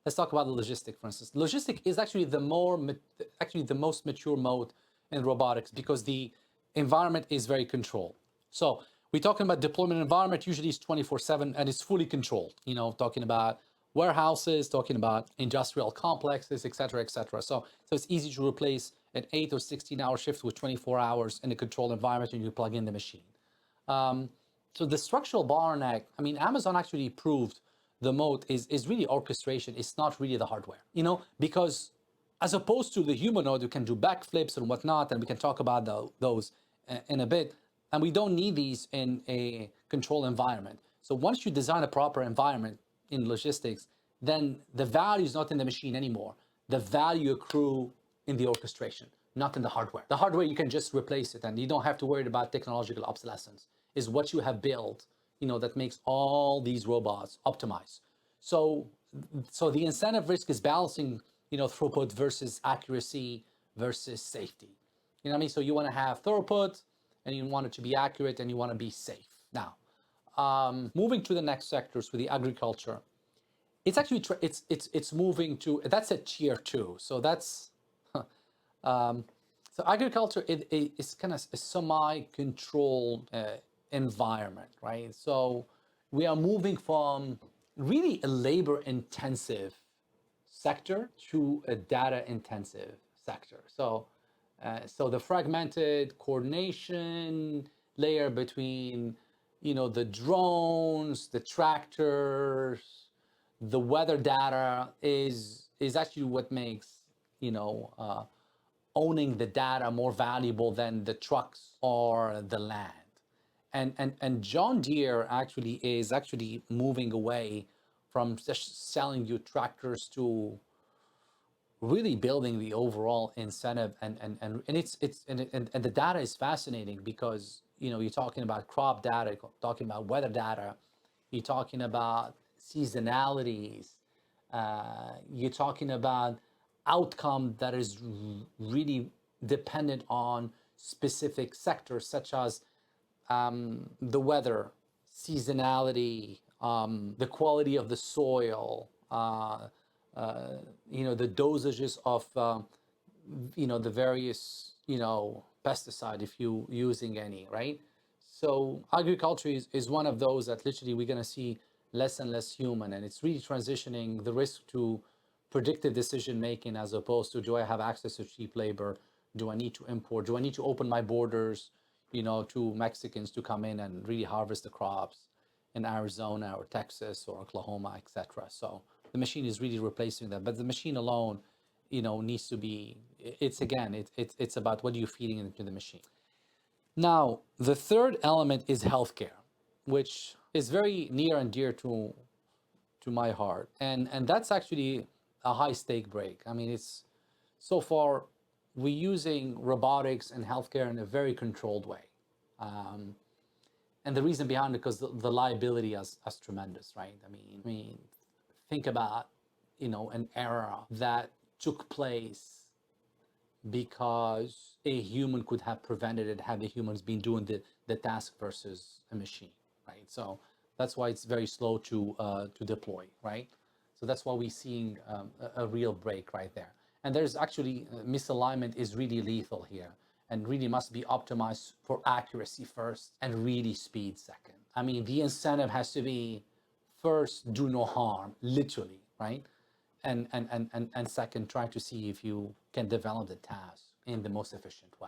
let's talk about the logistic, for instance. Logistic is actually the most mature mode in robotics because the environment is very controlled. So we're talking about deployment environment, usually it's 24/7 and it's fully controlled. Talking about warehouses, talking about industrial complexes, et cetera, et cetera. So it's easy to replace an 8 or 16-hour shift with 24 hours in a controlled environment and you plug in the machine. So the structural bottleneck, Amazon actually proved the mode is really orchestration. It's not really the hardware, because as opposed to the humanoid who can do backflips and whatnot, and we can talk about those in a bit, and we don't need these in a controlled environment. So once you design a proper environment in logistics, then the value is not in the machine anymore. The value accrue in the orchestration, not in the hardware. The hardware, you can just replace it and you don't have to worry about technological obsolescence. Is what you have built, that makes all these robots optimize. So the incentive risk is balancing, throughput versus accuracy versus safety. You know what I mean? So you want to have throughput and you want it to be accurate and you want to be safe. Now, moving to the next sectors with the agriculture, it's actually it's moving to, that's a tier 2. So that's so agriculture is kind of a semi-controlled environment, right? So we are moving from really a labor-intensive sector to a data-intensive sector. So the fragmented coordination layer between, the drones, the tractors, the weather data is actually what makes, owning the data more valuable than the trucks or the land. And John Deere actually is moving away from just selling you tractors to really building the overall incentive, and the data is fascinating because you're talking about crop data, you're talking about weather data, you're talking about seasonalities, you're talking about outcome that is really dependent on specific sectors such as the weather, seasonality, the quality of the soil, the dosages of, the various, pesticide if you using any, right? So agriculture is one of those that literally we're going to see less and less human, and it's really transitioning the risk to predictive decision making as opposed to, do I have access to cheap labor? Do I need to import? Do I need to open my borders, to Mexicans to come in and really harvest the crops in Arizona or Texas or Oklahoma, etc. So the machine is really replacing that, but the machine alone, needs to be. It's about what are you feeding into the machine. Now, the third element is healthcare, which is very near and dear to my heart, and that's actually a high stake break. It's so far we're using robotics and healthcare in a very controlled way. And the reason behind it, because the liability is tremendous, right? Think about, an era that took place because a human could have prevented it had the humans been doing the task versus a machine, right? So that's why it's very slow to deploy, right? So that's why we're seeing a real break right there. And there's actually misalignment is really lethal here and really must be optimized for accuracy first and really speed second. The incentive has to be first, do no harm, literally, right? And second, try to see if you can develop the task in the most efficient way.